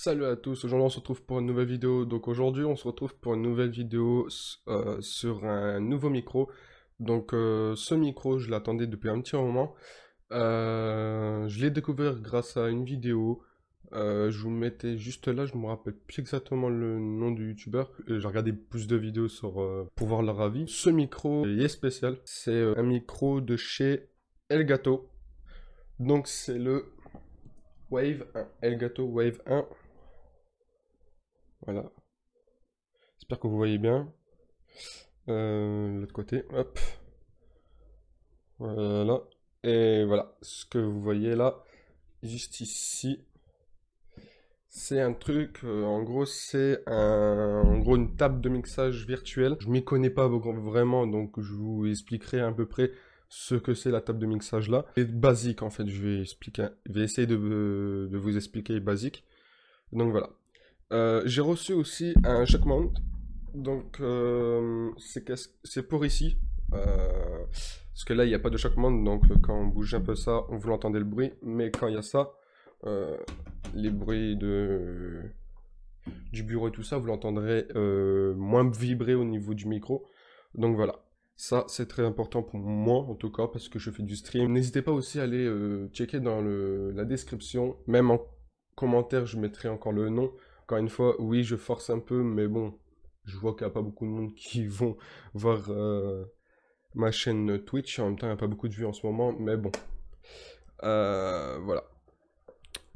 Salut à tous, aujourd'hui on se retrouve pour une nouvelle vidéo. Donc aujourd'hui on se retrouve pour une nouvelle vidéo sur un nouveau micro. Donc ce micro je l'attendais depuis un petit moment. Je l'ai découvert grâce à une vidéo. Je vous mettais juste là, je me rappelle plus exactement le nom du youtubeur. J'ai regardé plus de vidéos pour voir leur avis. Ce micro il est spécial, c'est un micro de chez Elgato. Donc c'est le Wave 1, Elgato Wave 1. Voilà. J'espère que vous voyez bien. L'autre côté, hop. Voilà. Et voilà, ce que vous voyez là, juste ici, c'est un truc, en gros, en gros une table de mixage virtuelle. Je m'y connais pas vraiment, donc je vous expliquerai à peu près ce que c'est la table de mixage là. C'est basique en fait, je vais essayer de vous expliquer basique. Donc voilà. J'ai reçu aussi un shock mount. Donc, c'est pour ici. Parce que là, il n'y a pas de shock mount. Donc, quand on bouge un peu ça, vous l'entendez le bruit. Mais quand il y a ça, euh, les bruits du bureau et tout ça, vous l'entendrez moins vibrer au niveau du micro. Donc, voilà. Ça, c'est très important pour moi, en tout cas, parce que je fais du stream. N'hésitez pas aussi à aller checker dans la description. Même en commentaire, je mettrai encore le nom. Encore une fois, oui, je force un peu, mais bon, je vois qu'il n'y a pas beaucoup de monde qui vont voir ma chaîne Twitch. En même temps, il n'y a pas beaucoup de vues en ce moment, mais bon. Voilà.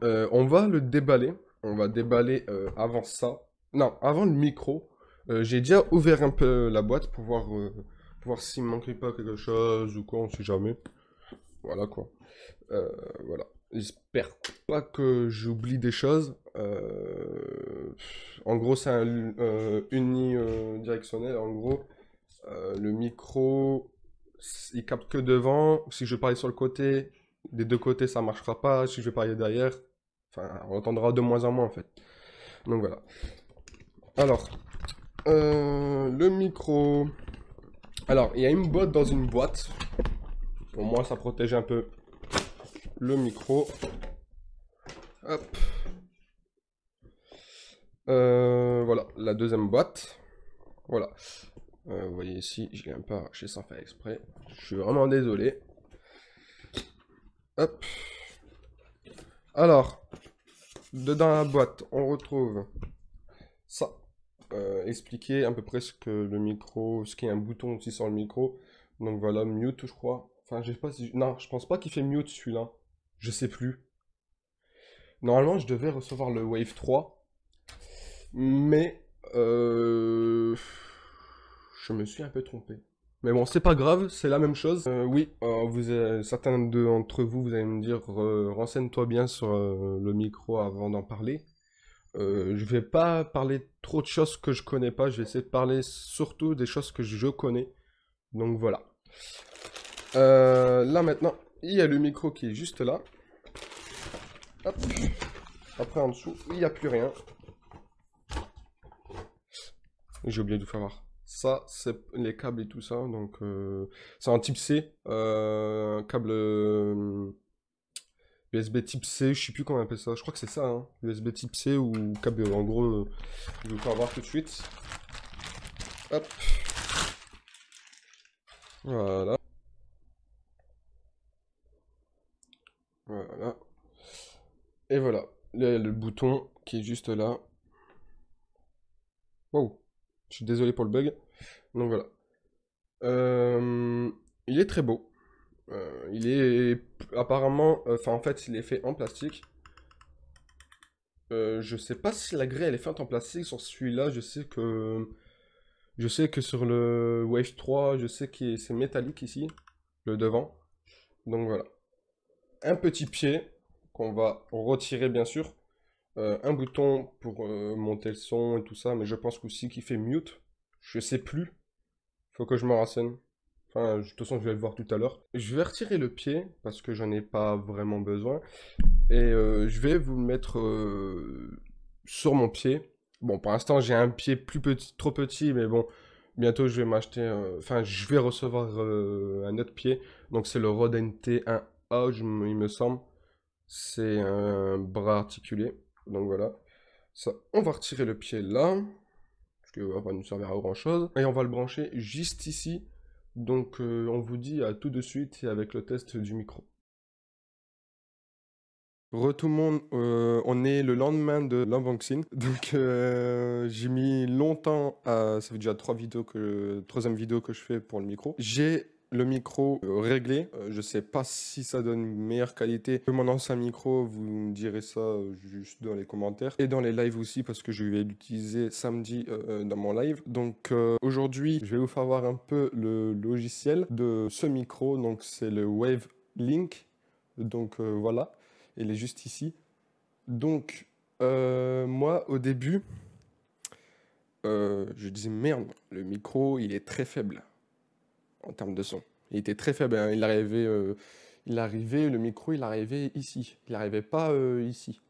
On va le déballer. On va déballer avant ça. Non, avant le micro. J'ai déjà ouvert un peu la boîte pour voir s'il me manquait pas quelque chose ou quoi, on sait jamais. Voilà quoi. Voilà. J'espère pas que j'oublie des choses. En gros, c'est un unidirectionnel. En gros, le micro, il capte que devant. Si je parle sur le côté, des deux côtés, ça marchera pas. Si je vais parler derrière, enfin, on entendra de moins en moins en fait. Donc voilà. Alors, le micro. Alors, il y a une boîte dans une boîte. Au moins, ça protège un peu le micro. Hop. Voilà, la deuxième boîte. Voilà. Vous voyez ici, je l'ai un peu arraché sans faire exprès. Je suis vraiment désolé. Hop. Alors, dedans la boîte, on retrouve ça. Expliquer à peu près ce que le micro, ce qu'il y a un bouton aussi sur le micro. Donc voilà, mute, je crois. Enfin, je sais pas si... Non, je pense pas qu'il fait mute celui-là. Je sais plus. Normalement, je devais recevoir le Wave 3. Mais... Je me suis un peu trompé. Mais bon, c'est pas grave, c'est la même chose. Oui, certains d'entre vous, vous allez me dire, renseigne-toi bien sur le micro avant d'en parler. Je vais pas parler trop de choses que je connais pas, je vais essayer de parler surtout des choses que je connais. Donc voilà. Là maintenant, il y a le micro qui est juste là. Hop. Après en dessous, il n'y a plus rien. J'ai oublié de vous faire voir. Ça, c'est les câbles et tout ça. Donc, c'est un type C. Câble USB type C. Je sais plus comment on appelle ça. Je crois que c'est ça. Hein. USB type C ou câble. En gros, je vais vous faire voir tout de suite. Hop. Voilà. Voilà. Et voilà. Le bouton qui est juste là. Wow. Je suis désolé pour le bug. Donc voilà. Il est très beau. Il est apparemment, enfin en fait, il est fait en plastique. Je sais pas si la grille elle est faite en plastique sur celui-là. Je sais que sur le Wave 3, je sais que c'est métallique ici, le devant. Donc voilà. Un petit pied qu'on va retirer bien sûr. Un bouton pour monter le son et tout ça, mais je pense aussi qu'il fait mute. Je sais plus. Faut que je me renseigne. Enfin, de toute façon, je vais le voir tout à l'heure. Je vais retirer le pied parce que j'en ai pas vraiment besoin. Et je vais vous le mettre sur mon pied. Bon, pour l'instant, j'ai un pied plus petit, trop petit, mais bon, bientôt, je vais m'acheter. Enfin, je vais recevoir un autre pied. Donc, c'est le Rode NT1A, il me semble. C'est un bras articulé. Donc, voilà. Ça, on va retirer le pied là, parce que va pas nous servir à grand chose. Et on va le brancher juste ici. Donc on vous dit à tout de suite et avec le test du micro. Tout le monde, on est le lendemain de l'unboxing, donc j'ai mis longtemps ça fait déjà troisième vidéo que je fais pour le micro. J'ai le micro réglé, je sais pas si ça donne une meilleure qualité que mon ancien micro, vous me direz ça juste dans les commentaires. Et dans les lives aussi, parce que je vais l'utiliser samedi dans mon live. Donc aujourd'hui, je vais vous faire voir un peu le logiciel de ce micro, donc c'est le Wave Link, donc voilà. Il est juste ici. Donc, moi, au début, je disais, merde, le micro, il est très faible en termes de son. Il était très faible, hein. Le micro, il arrivait ici. Il n'arrivait pas ici.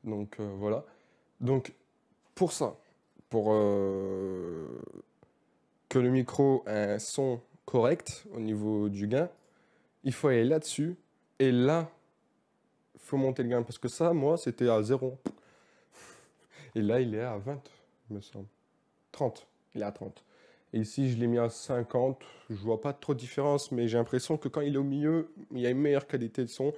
Donc, voilà. Donc, pour ça, pour que le micro ait un son correct au niveau du gain, il faut aller là-dessus. Et là, il faut monter le gain. Parce que ça, moi, c'était à 0. Et là, il est à 20, il me semble. 30. Il est à 30. Et ici, je l'ai mis à 50. Je vois pas trop de différence, mais j'ai l'impression que quand il est au milieu, il y a une meilleure qualité de son.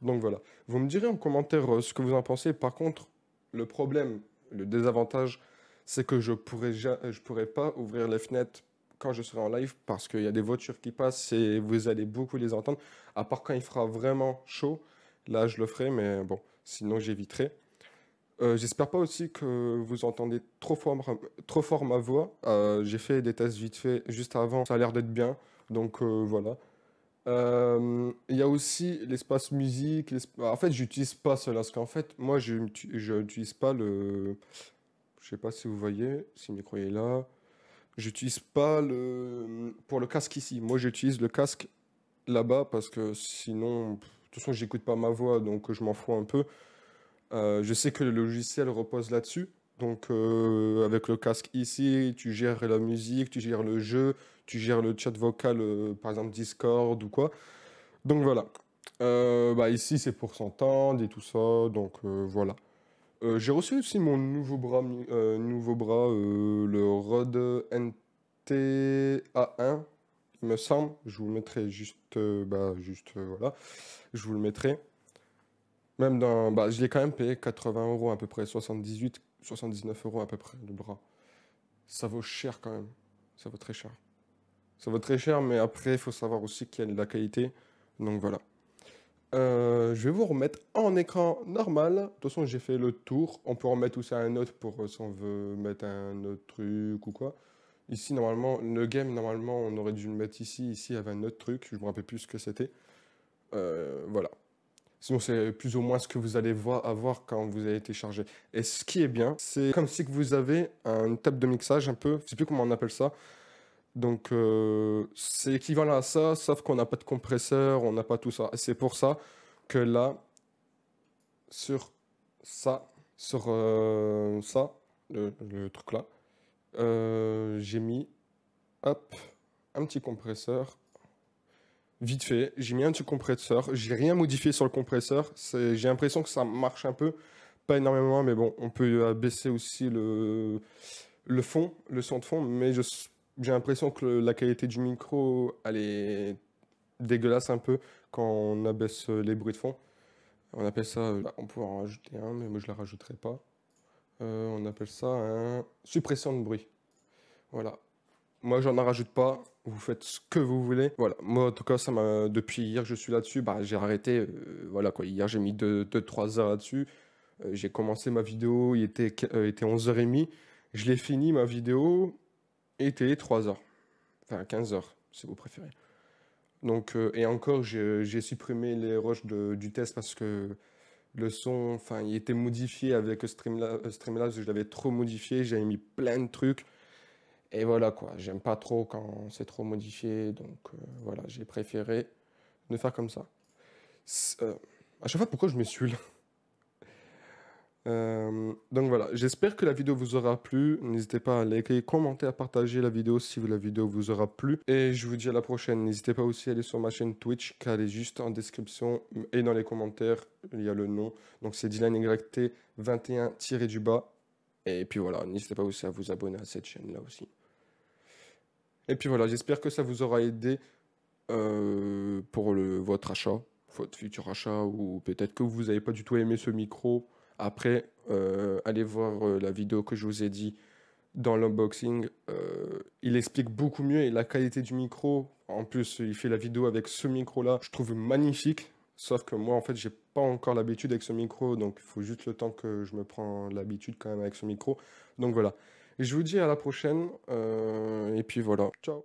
Donc voilà. Vous me direz en commentaire ce que vous en pensez. Par contre, le problème, le désavantage, c'est que je pourrais pas ouvrir les fenêtres quand je serai en live parce qu'il y a des voitures qui passent et vous allez beaucoup les entendre. À part quand il fera vraiment chaud, là je le ferai, mais bon, sinon j'éviterai. J'espère pas aussi que vous entendez trop fort ma voix. J'ai fait des tests vite fait juste avant, ça a l'air d'être bien, donc voilà. Il y a aussi l'espace musique. En fait, j'utilise pas cela, parce qu'en fait, moi, je n'utilise pas le. Je sais pas si vous voyez, si le micro est là. J'utilise pas le. Pour le casque ici. Moi, j'utilise le casque là-bas, parce que sinon, de toute façon, j'écoute pas ma voix, donc je m'en fous un peu. Je sais que le logiciel repose là-dessus. Donc, avec le casque ici, tu gères la musique, tu gères le jeu, tu gères le chat vocal, par exemple Discord ou quoi. Donc voilà. Bah, ici, c'est pour s'entendre et tout ça. Donc voilà. J'ai reçu aussi mon nouveau bras, le Rode NT-A1, il me semble. Je vous le mettrai juste, voilà. Je vous le mettrai. Même bah, je l'ai quand même payé 80 euros à peu près, 78, 79 euros à peu près le bras. Ça vaut cher quand même. Ça vaut très cher. Ça vaut très cher, mais après, il faut savoir aussi qu'il y a de la qualité. Donc voilà. Je vais vous remettre en écran normal. De toute façon, j'ai fait le tour. On peut remettre aussi un autre pour si on veut mettre un autre truc ou quoi. Ici, normalement, le game, normalement, on aurait dû le mettre ici. Ici, il y avait un autre truc. Je me rappelle plus ce que c'était. Voilà. Sinon, c'est plus ou moins ce que vous allez avoir quand vous allez télécharger. Et ce qui est bien, c'est comme si que vous avez une table de mixage un peu, je sais plus comment on appelle ça. Donc, c'est équivalent à ça, sauf qu'on n'a pas de compresseur, on n'a pas tout ça. Et c'est pour ça que là, sur ça, le truc là, j'ai mis, hop, un petit compresseur. Vite fait, j'ai mis un petit compresseur, j'ai rien modifié sur le compresseur, j'ai l'impression que ça marche un peu, pas énormément, mais bon, on peut abaisser aussi le fond, le son de fond, mais j'ai l'impression que la qualité du micro, elle est dégueulasse un peu quand on abaisse les bruits de fond. On appelle ça, on peut en rajouter un, mais moi je ne la rajouterai pas. On appelle ça un suppression de bruit. Voilà. Moi, j'en rajoute pas. Vous faites ce que vous voulez. Voilà. Moi, en tout cas, depuis hier, je suis là-dessus. Bah, j'ai arrêté. Voilà quoi. Hier, j'ai mis 2-3 heures là-dessus. J'ai commencé ma vidéo. Il était 11h30. Je l'ai fini, ma vidéo. Il était 3 heures. Enfin, 15 heures, si vous préférez. Donc, et encore, j'ai supprimé les rushs du test parce que le son, enfin, il était modifié avec Streamlabs. Je l'avais trop modifié. J'avais mis plein de trucs. Et voilà quoi, j'aime pas trop quand c'est trop modifié, donc voilà, j'ai préféré ne faire comme ça. À chaque fois, pourquoi je me suis là? Donc voilà, j'espère que la vidéo vous aura plu. N'hésitez pas à liker, commenter, à partager la vidéo si la vidéo vous aura plu. Et je vous dis à la prochaine. N'hésitez pas aussi à aller sur ma chaîne Twitch, car elle est juste en description et dans les commentaires, il y a le nom. Donc c'est Dylan YT 21-du-bas. Et puis voilà, n'hésitez pas aussi à vous abonner à cette chaîne-là aussi. Et puis voilà, j'espère que ça vous aura aidé pour votre achat, votre futur achat, ou peut-être que vous n'avez pas du tout aimé ce micro. Après, allez voir la vidéo que je vous ai dit dans l'unboxing. Il explique beaucoup mieux et la qualité du micro. En plus, il fait la vidéo avec ce micro-là. Je trouve magnifique. Sauf que moi, en fait, j'ai pas encore l'habitude avec ce micro. Donc, il faut juste le temps que je me prends l'habitude quand même avec ce micro. Donc voilà. Et je vous dis à la prochaine. Et puis voilà. Ciao.